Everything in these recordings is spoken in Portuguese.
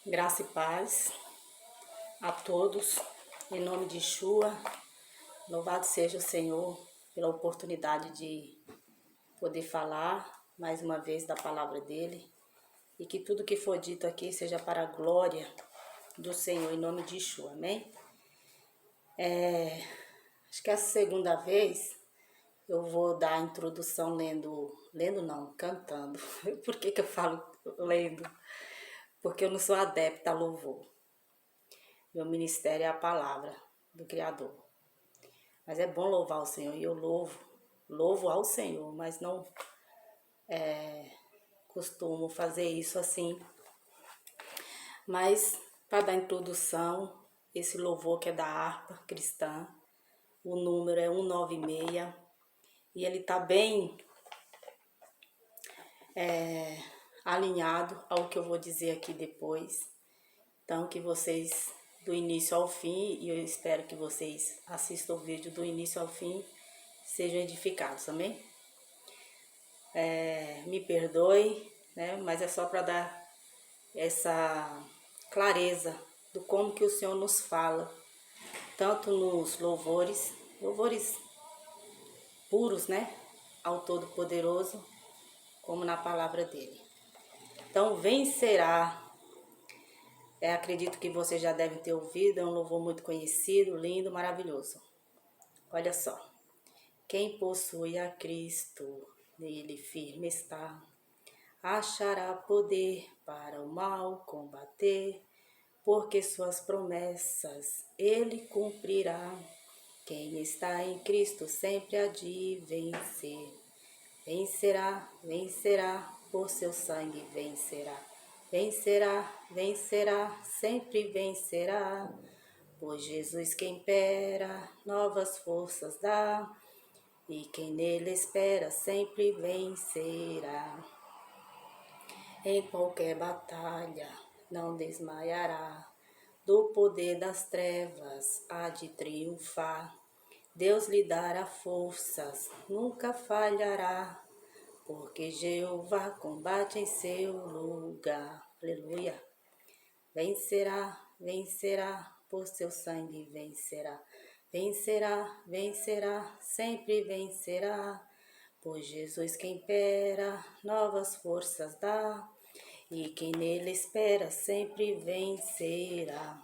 Graça e paz a todos, em nome de Yeshua. Louvado seja o Senhor pela oportunidade de poder falar mais uma vez da palavra dele e que tudo que for dito aqui seja para a glória do Senhor, em nome de Yeshua, amém? Acho que é a segunda vez eu vou dar a introdução cantando. Por que eu falo lendo? Porque eu não sou adepta a louvor. Meu ministério é a palavra do Criador. Mas é bom louvar o Senhor e eu louvo ao Senhor, mas não costumo fazer isso assim. Mas para dar introdução, esse louvor que é da harpa cristã, o número é 196 e ele está bem alinhado ao que eu vou dizer aqui depois. Então que vocês do início ao fim, e eu espero que vocês assistam o vídeo do início ao fim, sejam edificados, amém? Me perdoe, né? Mas é só para dar essa clareza do como que o Senhor nos fala, tanto nos louvores puros, né? Ao Todo-Poderoso, como na palavra dele. Então, vencerá. Acredito que vocês já devem ter ouvido, é um louvor muito conhecido, lindo, maravilhoso. Olha só. Quem possui a Cristo, nele firme está, achará poder para o mal combater, porque suas promessas ele cumprirá. Quem está em Cristo sempre há de vencer. Vencerá, vencerá, por seu sangue vencerá. Vencerá, vencerá, sempre vencerá. Pois Jesus quem impera, novas forças dá, e quem nele espera sempre vencerá. Em qualquer batalha não desmaiará, do poder das trevas há de triunfar. Deus lhe dará forças, nunca falhará, porque Jeová combate em seu lugar. Aleluia. Vencerá, vencerá, por seu sangue vencerá. Vencerá, vencerá, sempre vencerá. Pois Jesus quem impera, novas forças dá, e quem nele espera sempre vencerá.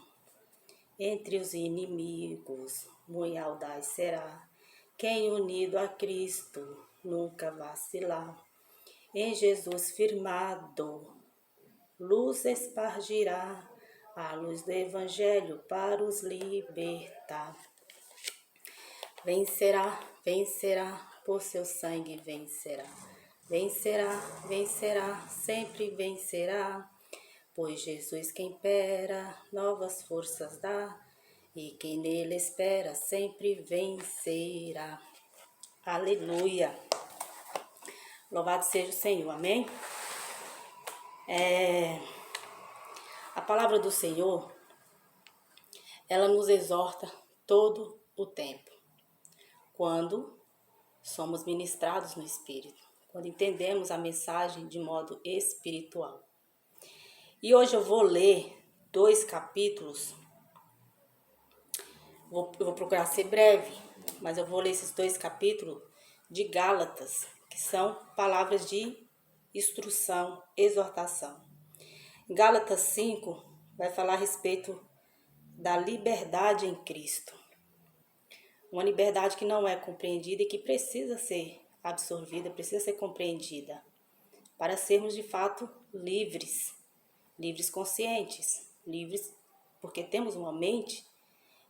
Entre os inimigos, muito audaz será, quem unido a Cristo nunca vacilar. Em Jesus firmado, luz espargirá, a luz do Evangelho para os libertar. Vencerá, vencerá, por seu sangue vencerá. Vencerá, vencerá, sempre vencerá. Pois Jesus quem impera, novas forças dá, e quem nele espera sempre vencerá. Aleluia! Louvado seja o Senhor, amém? A palavra do Senhor, ela nos exorta todo o tempo. Quando somos ministrados no Espírito, quando entendemos a mensagem de modo espiritual. E hoje eu vou ler 2 capítulos, eu vou procurar ser breve, mas eu vou ler esses 2 capítulos de Gálatas, que são palavras de instrução, exortação. Gálatas 5 vai falar a respeito da liberdade em Cristo. Uma liberdade que não é compreendida e que precisa ser absorvida, precisa ser compreendida, para sermos de fato livres, livres conscientes, livres porque temos uma mente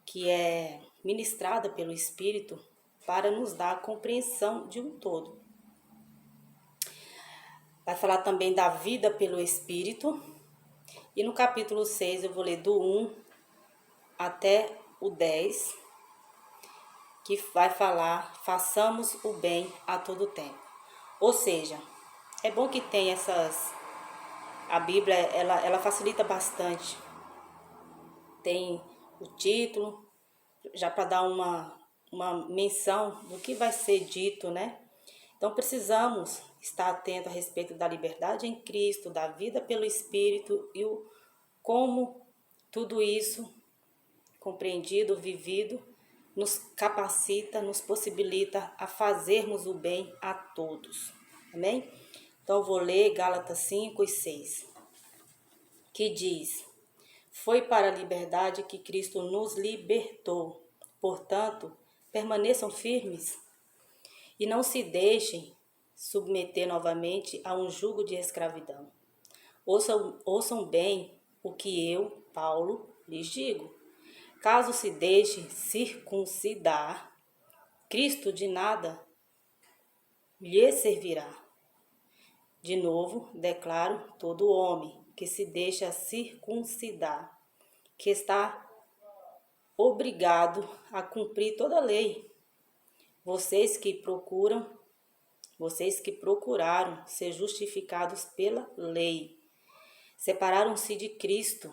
que é ministrada pelo Espírito para nos dar a compreensão de um todo. Vai falar também da vida pelo Espírito. E no capítulo 6 eu vou ler do 1 até o 10, que vai falar, façamos o bem a todo tempo. Ou seja, é bom que tem a Bíblia, ela facilita bastante. Tem o título, já para dar uma menção do que vai ser dito, né? Então precisamos estar atentos a respeito da liberdade em Cristo, da vida pelo Espírito e o como tudo isso, compreendido, vivido, nos capacita, nos possibilita a fazermos o bem a todos. Amém? Então, eu vou ler Gálatas 5 e 6, que diz: foi para a liberdade que Cristo nos libertou. Portanto, permaneçam firmes e não se deixem submeter novamente a um jugo de escravidão. Ouçam bem o que eu, Paulo, lhes digo. Caso se deixe circuncidar, Cristo de nada lhe servirá. De novo, declaro todo homem que se deixa circuncidar, que está obrigado a cumprir toda a lei. Vocês que procuraram ser justificados pela lei, separaram-se de Cristo,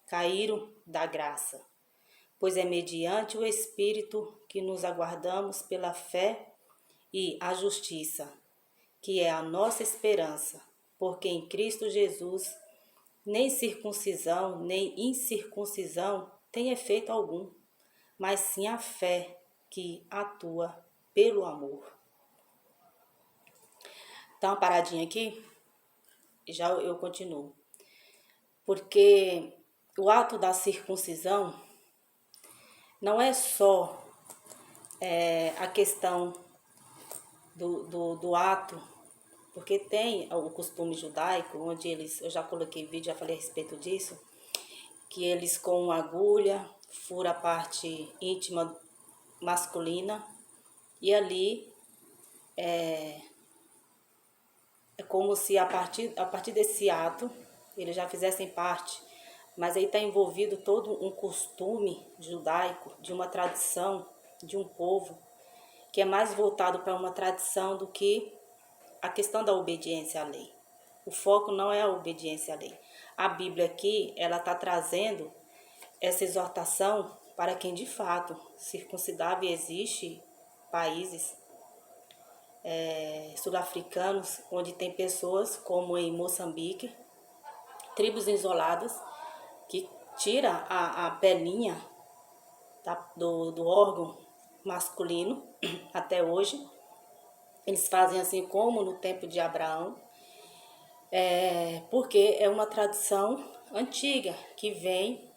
caíram da graça. Pois é mediante o Espírito que nos aguardamos pela fé e a justiça, que é a nossa esperança, porque em Cristo Jesus nem circuncisão nem incircuncisão tem efeito algum, mas sim a fé que atua pelo amor. Dá uma paradinha aqui, já eu continuo. Porque o ato da circuncisão não é só a questão do ato, porque tem o costume judaico, onde eu já coloquei vídeo, já falei a respeito disso, que eles com uma agulha furam a parte íntima masculina e ali é como se a partir desse ato eles já fizessem parte, mas aí está envolvido todo um costume judaico, de uma tradição, de um povo, que é mais voltado para uma tradição do que a questão da obediência à lei. O foco não é a obediência à lei. A Bíblia aqui, ela está trazendo essa exortação para quem de fato circuncidava, e existe países sul-africanos onde tem pessoas, como em Moçambique, tribos isoladas, que tira a pelinha do órgão masculino até hoje. Eles fazem assim como no tempo de Abraão, porque é uma tradição antiga que vem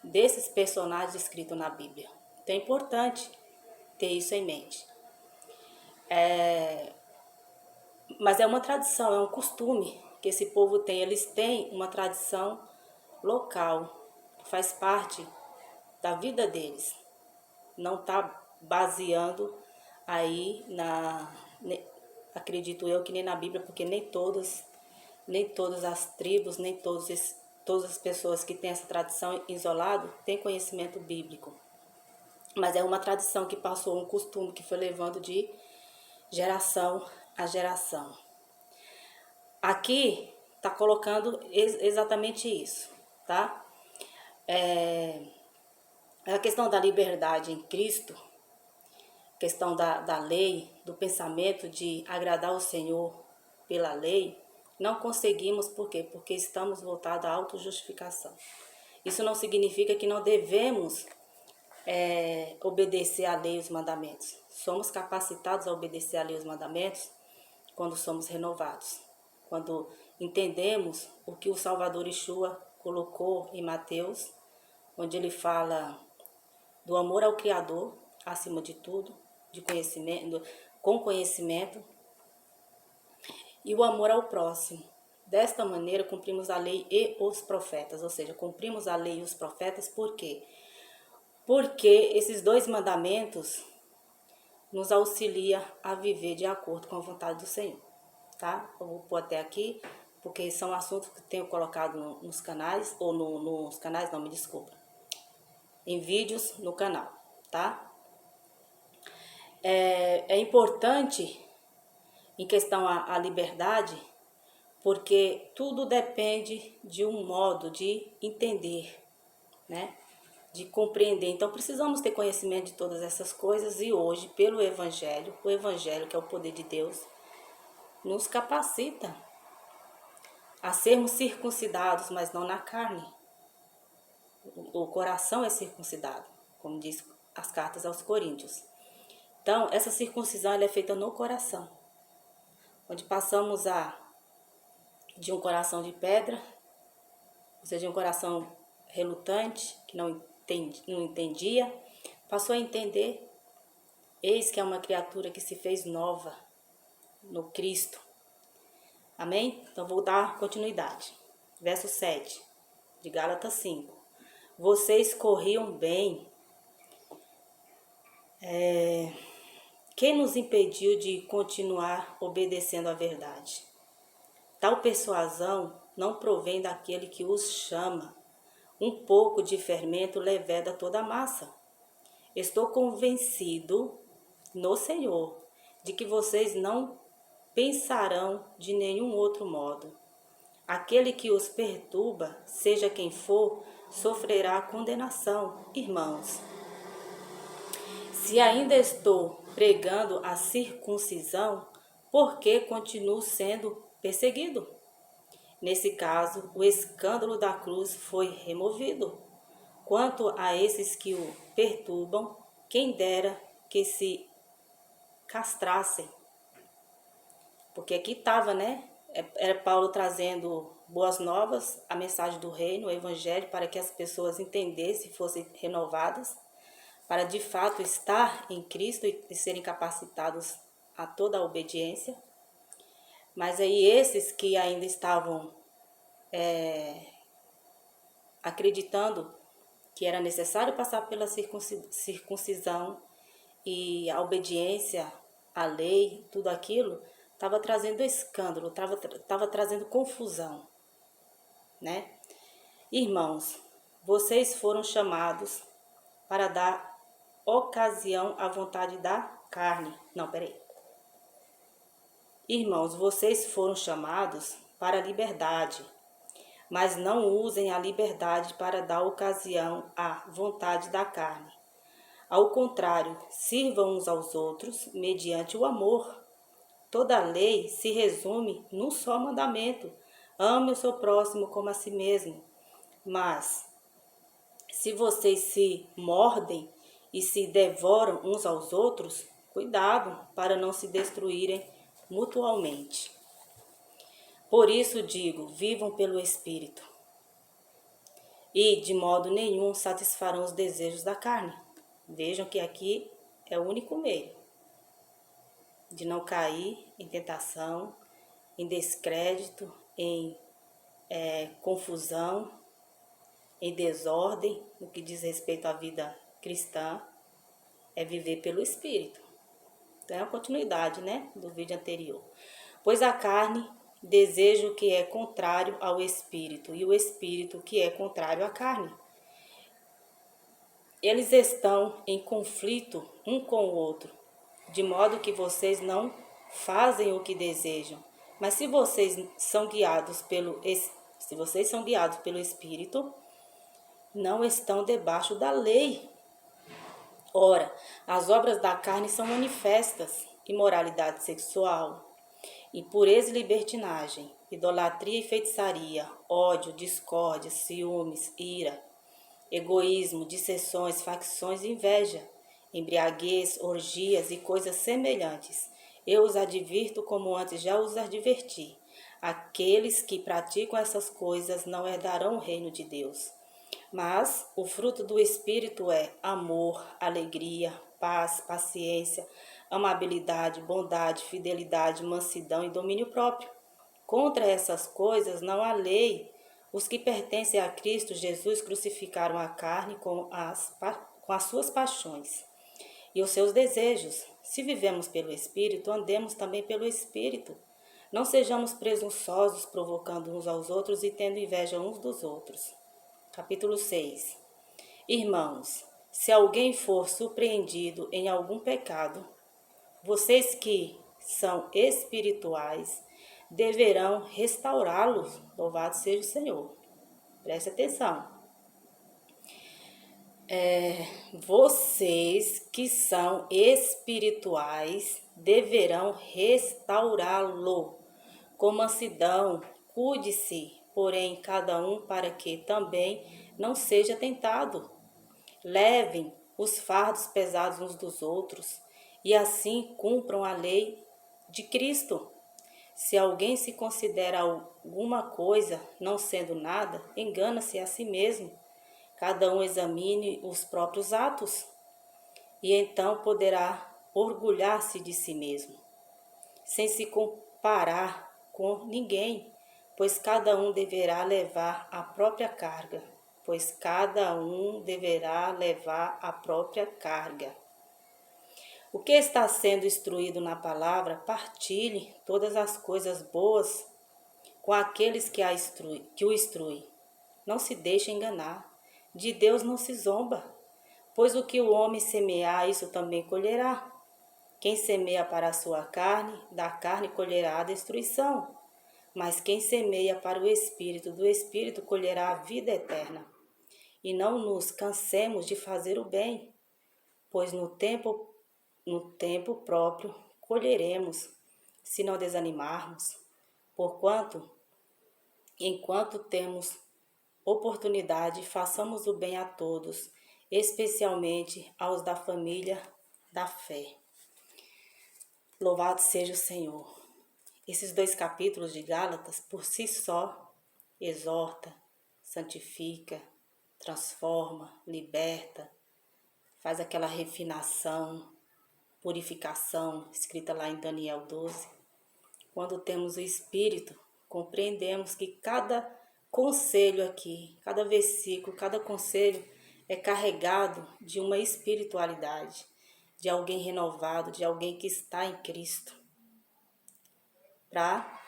desses personagens escritos na Bíblia. Então é importante ter isso em mente. Mas é uma tradição, é um costume que esse povo tem. Eles têm uma tradição local, que faz parte da vida deles. Não está baseando aí acredito eu que nem na Bíblia, porque nem todas as tribos, nem todas as pessoas que têm essa tradição isolado têm conhecimento bíblico. Mas é uma tradição que passou, um costume que foi levando de geração a geração. Aqui está colocando exatamente isso, tá? A questão da liberdade em Cristo, questão da lei, do pensamento de agradar o Senhor pela lei, não conseguimos, por quê? Porque estamos voltados à autojustificação. Isso não significa que não devemos obedecer à lei e os mandamentos. Somos capacitados a obedecer à lei e os mandamentos quando somos renovados, quando entendemos o que o Salvador Yeshua colocou em Mateus, onde ele fala do amor ao Criador, acima de tudo, com conhecimento, e o amor ao próximo. Desta maneira, cumprimos a lei e os profetas, ou seja, cumprimos a lei e os profetas, por quê? Porque esses dois mandamentos nos auxilia a viver de acordo com a vontade do Senhor, tá? Eu vou pôr até aqui, porque são assuntos que tenho colocado nos canais, ou nos canais, não, me desculpa, em vídeos no canal, tá? É importante em questão à liberdade, porque tudo depende de um modo de entender, né? De compreender. Então precisamos ter conhecimento de todas essas coisas, e hoje, pelo Evangelho, o Evangelho, que é o poder de Deus, nos capacita a sermos circuncidados, mas não na carne, O coração é circuncidado, como diz as cartas aos Coríntios. Então, essa circuncisão ela é feita no coração, onde passamos de um coração de pedra, ou seja, um coração relutante, que não entendia, passou a entender. Eis que é uma criatura que se fez nova no Cristo. Amém? Então, vou dar continuidade. Verso 7, de Gálatas 5. Vocês corriam bem. Quem nos impediu de continuar obedecendo à verdade? Tal persuasão não provém daquele que os chama. Um pouco de fermento leveda toda a massa. Estou convencido no Senhor de que vocês não pensarão de nenhum outro modo. Aquele que os perturba, seja quem for, sofrerá condenação. Irmãos, se ainda estou pregando a circuncisão, por que continuo sendo perseguido? Nesse caso, o escândalo da cruz foi removido. Quanto a esses que o perturbam, quem dera que se castrassem. Porque aqui estava, né? Era Paulo trazendo boas novas, a mensagem do reino, o evangelho, para que as pessoas entendessem e fossem renovadas, para de fato estar em Cristo e serem capacitados a toda a obediência. Mas aí esses que ainda estavam acreditando que era necessário passar pela circuncisão e a obediência à lei, tudo aquilo, estava trazendo escândalo, estava trazendo confusão, né? Irmãos, vocês foram chamados para dar ocasião à vontade da carne. Irmãos, vocês foram chamados para a liberdade, mas não usem a liberdade para dar ocasião à vontade da carne. Ao contrário, sirvam uns aos outros mediante o amor. Toda a lei se resume num só mandamento: ame o seu próximo como a si mesmo. Mas, se vocês se mordem e se devoram uns aos outros, cuidado para não se destruírem mutualmente. Por isso digo, vivam pelo Espírito, e de modo nenhum satisfarão os desejos da carne. Vejam que aqui é o único meio de não cair em tentação, em descrédito, em confusão, em desordem, no que diz respeito à vida cristã, é viver pelo Espírito. Então é a continuidade, né, do vídeo anterior. Pois a carne deseja o que é contrário ao Espírito, e o Espírito que é contrário à carne. Eles estão em conflito um com o outro, de modo que vocês não fazem o que desejam. Mas se vocês são guiados pelo Espírito, não estão debaixo da lei. Ora, as obras da carne são manifestas: imoralidade sexual, impureza e libertinagem, idolatria e feitiçaria, ódio, discórdia, ciúmes, ira, egoísmo, dissensões, facções e inveja, embriaguez, orgias e coisas semelhantes. Eu os advirto como antes já os adverti. Aqueles que praticam essas coisas não herdarão o reino de Deus. Mas o fruto do Espírito é amor, alegria, paz, paciência, amabilidade, bondade, fidelidade, mansidão e domínio próprio. Contra essas coisas não há lei. Os que pertencem a Cristo Jesus crucificaram a carne com as suas paixões e os seus desejos. Se vivemos pelo Espírito, andemos também pelo Espírito. Não sejamos presunçosos, provocando uns aos outros e tendo inveja uns dos outros. Capítulo 6. Irmãos, se alguém for surpreendido em algum pecado, vocês que são espirituais deverão restaurá-los. Louvado seja o Senhor. Preste atenção. Vocês que são espirituais deverão restaurá-lo com mansidão. Cuide-se, porém, cada um para que também não seja tentado. Levem os fardos pesados uns dos outros e assim cumpram a lei de Cristo. Se alguém se considera alguma coisa, não sendo nada, engana-se a si mesmo. Cada um examine os próprios atos e então poderá orgulhar-se de si mesmo, sem se comparar com ninguém, pois cada um deverá levar a própria carga. O que está sendo instruído na palavra, partilhe todas as coisas boas com aqueles que o instruem. Não se deixe enganar. De Deus não se zomba, pois o que o homem semear, isso também colherá. Quem semeia para a sua carne, da carne colherá a destruição. Mas quem semeia para o Espírito, do Espírito colherá a vida eterna. E não nos cansemos de fazer o bem, pois no tempo próprio colheremos, se não desanimarmos. Porquanto, enquanto temos oportunidade, façamos o bem a todos, especialmente aos da família da fé. Louvado seja o Senhor. Esses 2 capítulos de Gálatas, por si só, exorta, santifica, transforma, liberta, faz aquela refinação, purificação, escrita lá em Daniel 12. Quando temos o Espírito, compreendemos que cada conselho aqui, cada versículo, cada conselho é carregado de uma espiritualidade, de alguém renovado, de alguém que está em Cristo, para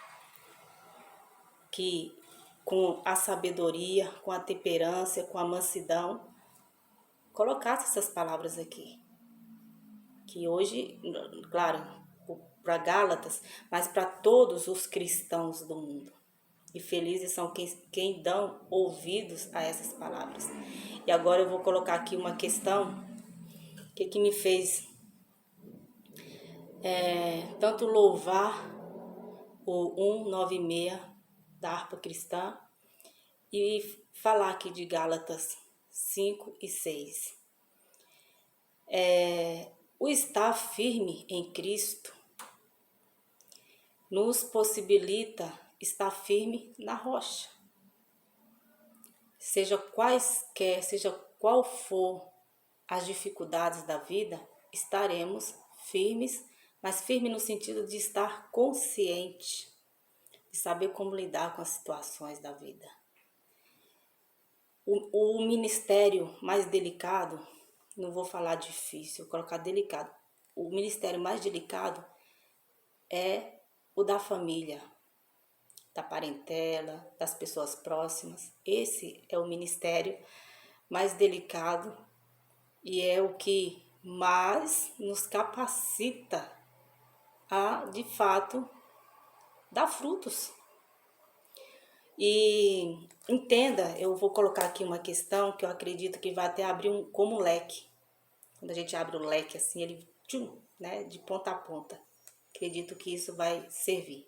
que com a sabedoria, com a temperança, com a mansidão, colocasse essas palavras aqui. Que hoje, claro, para Gálatas, mas para todos os cristãos do mundo. E felizes são quem dão ouvidos a essas palavras. E agora eu vou colocar aqui uma questão que me fez tanto louvar o 196 da harpa cristã e falar aqui de Gálatas 5 e 6. O estar firme em Cristo nos possibilita estar firme na rocha. Seja qual for as dificuldades da vida, estaremos firmes, mas firme no sentido de estar consciente, de saber como lidar com as situações da vida. O ministério mais delicado, não vou falar difícil, vou colocar delicado. O ministério mais delicado é o da família, da parentela, das pessoas próximas. Esse é o ministério mais delicado e é o que mais nos capacita a, de fato, dar frutos. E entenda, eu vou colocar aqui uma questão que eu acredito que vai até abrir como um leque. Quando a gente abre o leque assim, ele né, de ponta a ponta. Acredito que isso vai servir.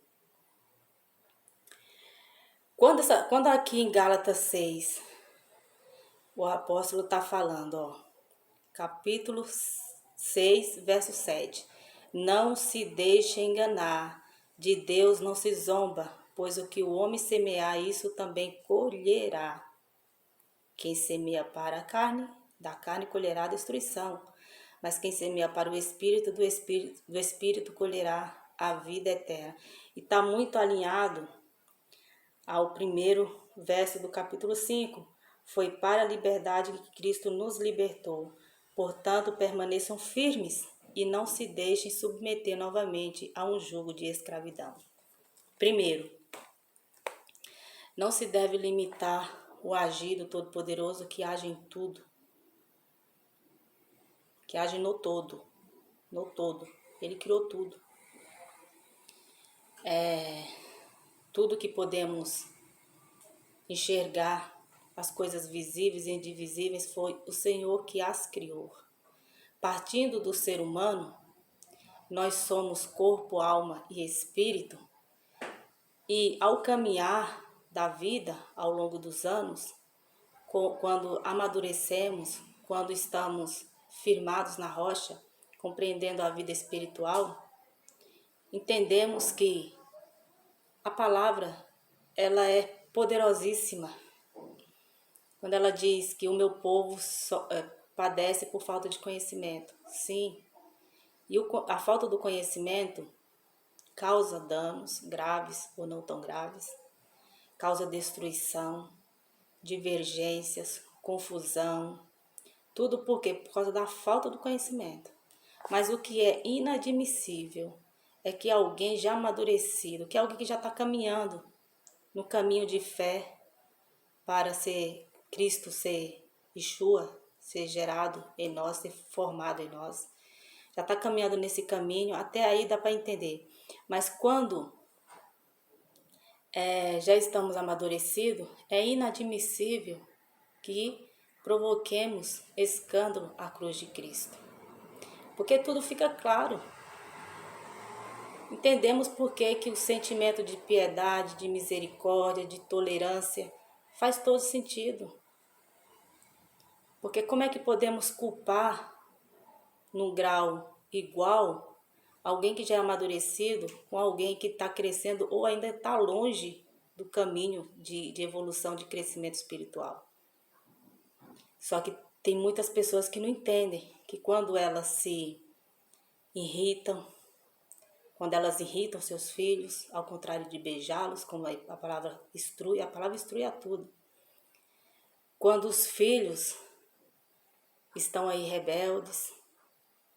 Quando aqui em Gálatas 6, o apóstolo está falando, capítulo 6, verso 7. Não se deixe enganar, de Deus não se zomba, pois o que o homem semear, isso também colherá. Quem semeia para a carne, da carne colherá a destruição. Mas quem semeia para o Espírito, do Espírito colherá a vida eterna. E está muito alinhado ao primeiro verso do capítulo 5. Foi para a liberdade que Cristo nos libertou. Portanto, permaneçam firmes e não se deixem submeter novamente a um jugo de escravidão. Primeiro, não se deve limitar o agir do Todo-Poderoso que age em tudo, que age no todo. Ele criou tudo. Tudo que podemos enxergar, as coisas visíveis e indivisíveis, foi o Senhor que as criou. Partindo do ser humano, nós somos corpo, alma e espírito, e ao caminhar da vida ao longo dos anos, quando amadurecemos, quando estamos firmados na rocha, compreendendo a vida espiritual, entendemos que a palavra, ela é poderosíssima. Quando ela diz que o meu povo padece por falta de conhecimento. Sim, e a falta do conhecimento causa danos graves ou não tão graves, causa destruição, divergências, confusão, tudo por quê? Por causa da falta do conhecimento. Mas o que é inadmissível é que alguém já amadurecido, que alguém que já está caminhando no caminho de fé para ser Cristo, ser Yeshua, ser gerado em nós, ser formado em nós, já está caminhando nesse caminho, até aí dá para entender. Mas quando já estamos amadurecidos, é inadmissível que provoquemos escândalo à cruz de Cristo. Porque tudo fica claro. Entendemos por que o sentimento de piedade, de misericórdia, de tolerância faz todo sentido. Porque como é que podemos culpar num grau igual alguém que já é amadurecido com alguém que está crescendo ou ainda está longe do caminho de evolução, de crescimento espiritual? Só que tem muitas pessoas que não entendem que quando elas se irritam, quando elas irritam seus filhos, ao contrário de beijá-los, como a palavra instrui a tudo. Quando os filhos estão aí rebeldes,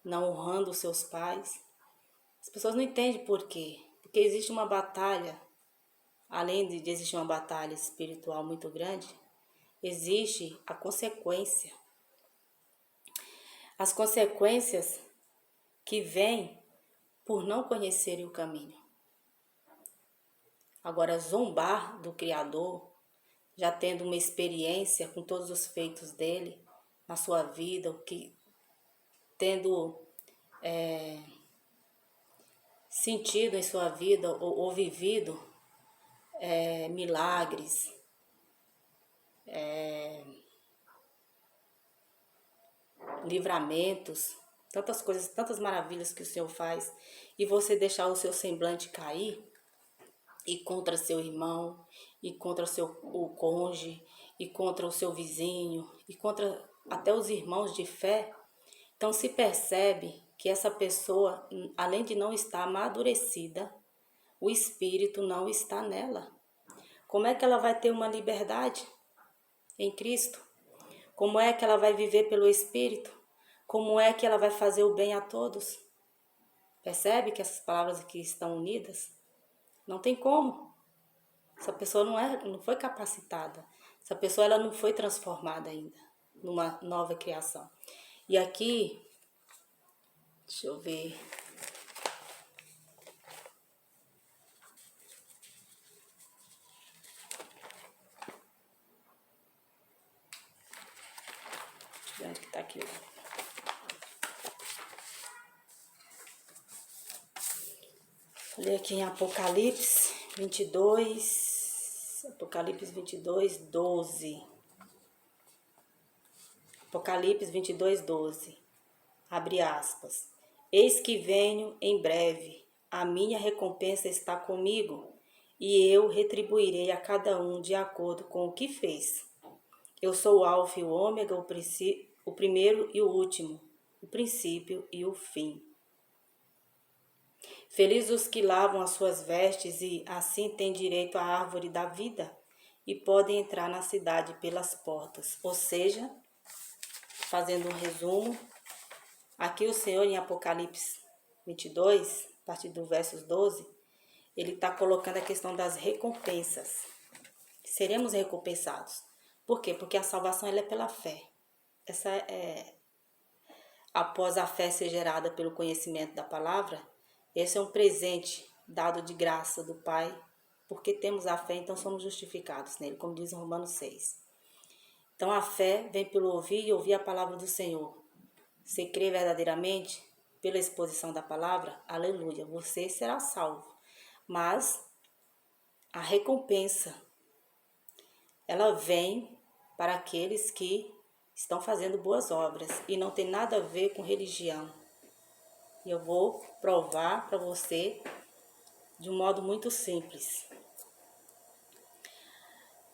não honrando os seus pais, as pessoas não entendem por quê. Porque existe uma batalha, além de existir uma batalha espiritual muito grande, existe a consequência. As consequências que vêm por não conhecerem o caminho. Agora, zombar do Criador, já tendo uma experiência com todos os feitos dele na sua vida, tendo sentido em sua vida ou vivido milagres, livramentos, tantas coisas, tantas maravilhas que o Senhor faz, e você deixar o seu semblante cair, e contra seu irmão, e contra o cônjuge, e contra o seu vizinho, e contra até os irmãos de fé, então se percebe que essa pessoa, além de não estar amadurecida, o Espírito não está nela. Como é que ela vai ter uma liberdade em Cristo? Como é que ela vai viver pelo Espírito? Como é que ela vai fazer o bem a todos? Percebe que essas palavras aqui estão unidas? Não tem como. Essa pessoa não foi capacitada. Essa pessoa ela não foi transformada ainda numa nova criação. E aqui, deixa eu ver. Deixa eu ver onde que tá aqui. Olha aqui em Apocalipse 22, 12. Apocalipse 22, 12. Abre aspas. Eis que venho em breve, a minha recompensa está comigo, e eu retribuirei a cada um de acordo com o que fez. Eu sou o Alfa e o Ômega, o primeiro e o último, o princípio e o fim. Felizes os que lavam as suas vestes e assim têm direito à árvore da vida e podem entrar na cidade pelas portas. Ou seja, fazendo um resumo, aqui o Senhor em Apocalipse 22, a partir do versos 12, ele está colocando a questão das recompensas. Seremos recompensados. Por quê? Porque a salvação ela é pela fé. Após a fé ser gerada pelo conhecimento da palavra, esse é um presente dado de graça do Pai, porque temos a fé, então somos justificados nele, como diz em Romanos 6. Então a fé vem pelo ouvir e ouvir a palavra do Senhor. Se crê verdadeiramente pela exposição da palavra, aleluia, você será salvo. Mas a recompensa ela vem para aqueles que estão fazendo boas obras e não tem nada a ver com religião. E eu vou provar para você de um modo muito simples.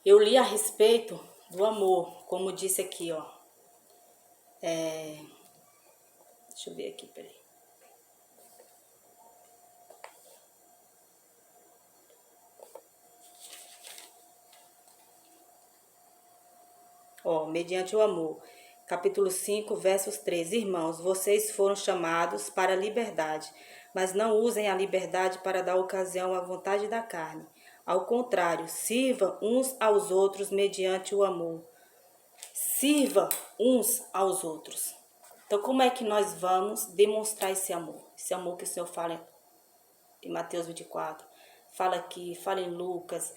Eu li a respeito do amor, como disse aqui, ó. Deixa eu ver aqui, peraí. Ó, mediante o amor. Capítulo 5, versos 3. Irmãos, vocês foram chamados para a liberdade, mas não usem a liberdade para dar ocasião à vontade da carne. Ao contrário, sirva uns aos outros mediante o amor. Sirva uns aos outros. Então, como é que nós vamos demonstrar esse amor? Esse amor que o Senhor fala em Mateus 24, fala aqui, fala em Lucas,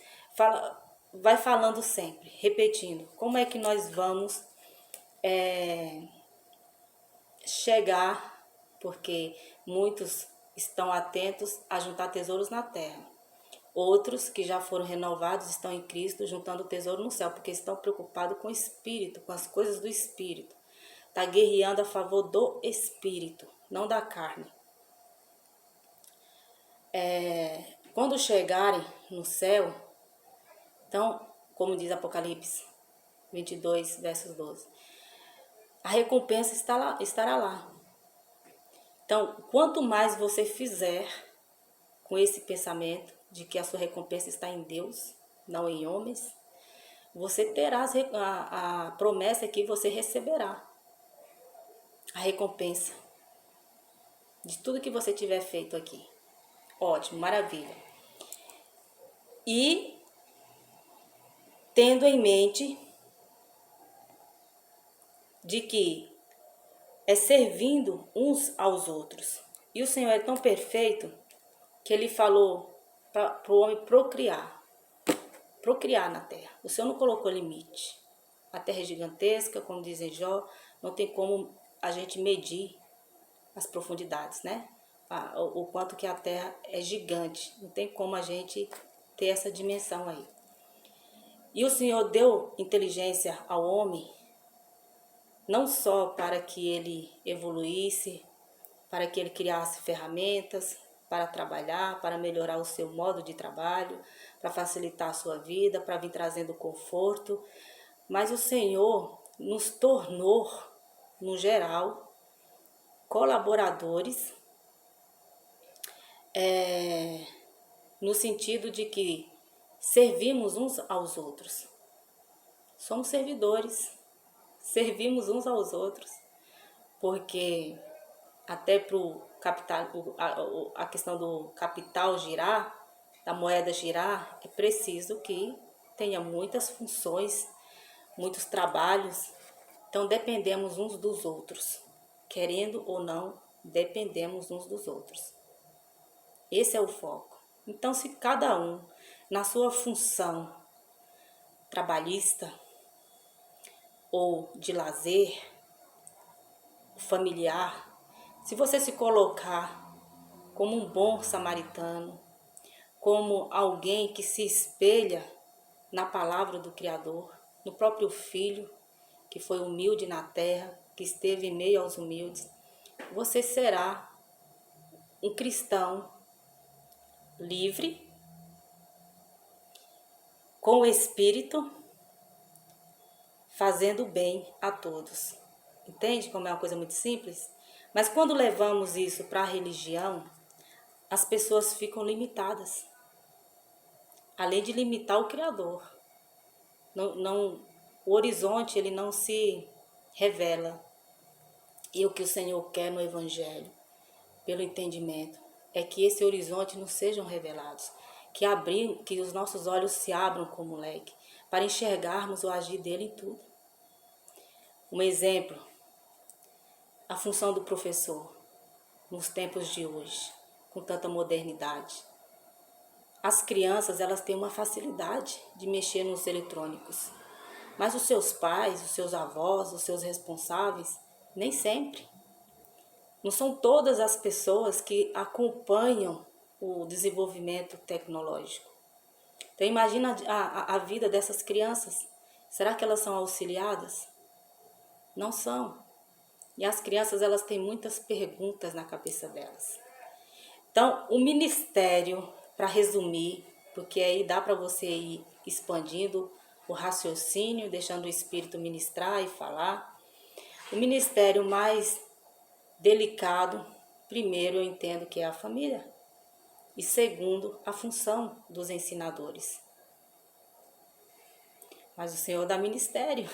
vai falando sempre, repetindo. Como é que nós vamos chegar, porque muitos estão atentos a juntar tesouros na terra. Outros que já foram renovados estão em Cristo juntando tesouro no céu, porque estão preocupados com o Espírito, com as coisas do Espírito. Está guerreando a favor do Espírito, não da carne. Quando chegarem no céu, então, como diz Apocalipse 22, versos 12, a recompensa estará lá. Então, quanto mais você fizer com esse pensamento de que a sua recompensa está em Deus, não em homens, você terá a promessa que você receberá a recompensa de tudo que você tiver feito aqui. Ótimo, maravilha. E tendo em mente de que é servindo uns aos outros. E o Senhor é tão perfeito que Ele falou para o homem procriar na terra. O Senhor não colocou limite. A terra é gigantesca, como dizem Jó, não tem como a gente medir as profundidades, né? O quanto que a terra é gigante. Não tem como a gente ter essa dimensão aí. E o Senhor deu inteligência ao homem, não só para que ele evoluísse, para que ele criasse ferramentas para trabalhar, para melhorar o seu modo de trabalho, para facilitar a sua vida, para vir trazendo conforto, mas o Senhor nos tornou, no geral, colaboradores, no sentido de que servimos uns aos outros. Somos servidores, servimos uns aos outros, porque até para o capital, a questão do capital girar, da moeda girar, é preciso que tenha muitas funções, muitos trabalhos. Então dependemos uns dos outros, querendo ou não, dependemos uns dos outros. Esse é o foco. Então, se cada um, na sua função trabalhista ou de lazer, familiar, se você se colocar como um bom samaritano, como alguém que se espelha na palavra do Criador, no próprio Filho, que foi humilde na terra, que esteve em meio aos humildes, você será um cristão livre, com o Espírito, fazendo bem a todos. Entende como é uma coisa muito simples? Mas quando levamos isso para a religião, as pessoas ficam limitadas. Além de limitar o Criador. O horizonte ele não se revela. E o que o Senhor quer no Evangelho, pelo entendimento, é que esse horizonte não sejam revelados. Que os nossos olhos se abram como leque, para enxergarmos o agir dele em tudo. Um exemplo, a função do professor nos tempos de hoje, com tanta modernidade. As crianças, elas têm uma facilidade de mexer nos eletrônicos, mas os seus pais, os seus avós, os seus responsáveis, nem sempre. Não são todas as pessoas que acompanham o desenvolvimento tecnológico. Então imagina a vida dessas crianças. Será que elas são auxiliadas? Não são. E as crianças, elas têm muitas perguntas na cabeça delas. Então, o ministério, para resumir, porque aí dá para você ir expandindo o raciocínio, deixando o Espírito ministrar e falar. O ministério mais delicado, primeiro eu entendo que é a família. E segundo, a função dos ensinadores. Mas o Senhor dá ministério.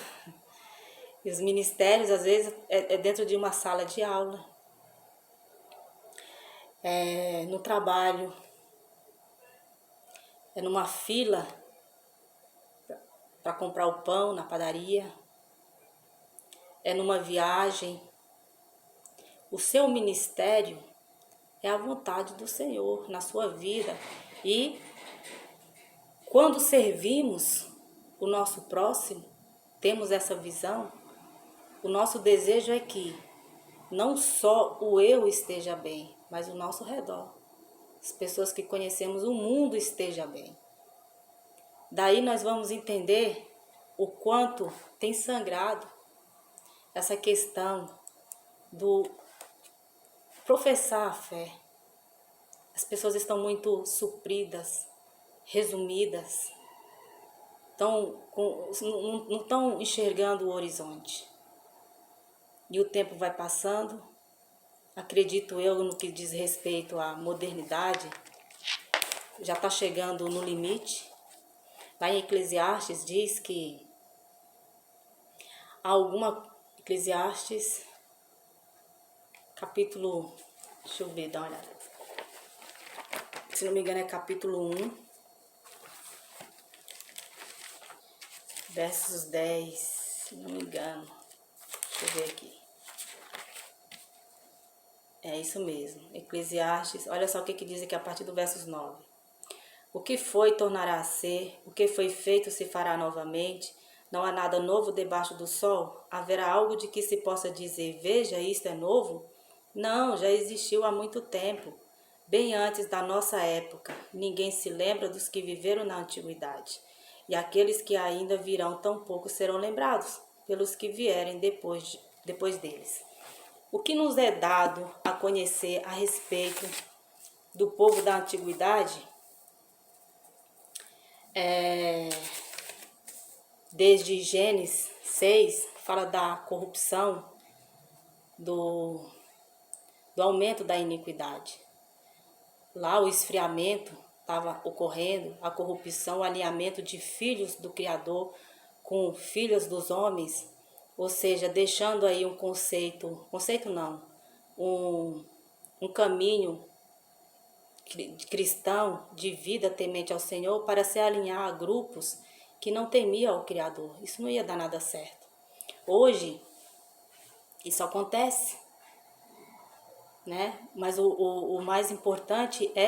E os ministérios, às vezes, é dentro de uma sala de aula. É no trabalho. É numa fila para comprar o pão na padaria. É numa viagem. O seu ministério é a vontade do Senhor na sua vida. E quando servimos o nosso próximo, temos essa visão, o nosso desejo é que não só o eu esteja bem, mas o nosso redor. As pessoas que conhecemos o mundo esteja bem. Daí nós vamos entender o quanto tem sangrado essa questão do professar a fé. As pessoas estão muito supridas, resumidas, não estão enxergando o horizonte. E o tempo vai passando, acredito eu, no que diz respeito à modernidade, já está chegando no limite. Lá em Eclesiastes diz que Eclesiastes, capítulo, deixa eu ver, dá uma olhada. Se não me engano é capítulo 1, versos 10, se não me engano. Deixa eu ver aqui. É isso mesmo, Eclesiastes, olha só o que diz aqui a partir do versos 9. O que foi tornará a ser, o que foi feito se fará novamente, não há nada novo debaixo do sol? Haverá algo de que se possa dizer, veja, isto é novo? Não, já existiu há muito tempo, bem antes da nossa época. Ninguém se lembra dos que viveram na antiguidade, e aqueles que ainda virão tampouco serão lembrados pelos que vierem depois deles. O que nos é dado a conhecer a respeito do povo da antiguidade desde Gênesis 6, fala da corrupção, do aumento da iniquidade. Lá o esfriamento estava ocorrendo, a corrupção, o alinhamento de filhos do Criador com filhos dos homens, ou seja, deixando aí um um caminho cristão de vida temente ao Senhor para se alinhar a grupos que não temiam ao Criador. Isso não ia dar nada certo. Hoje, isso acontece, né? Mas o mais importante é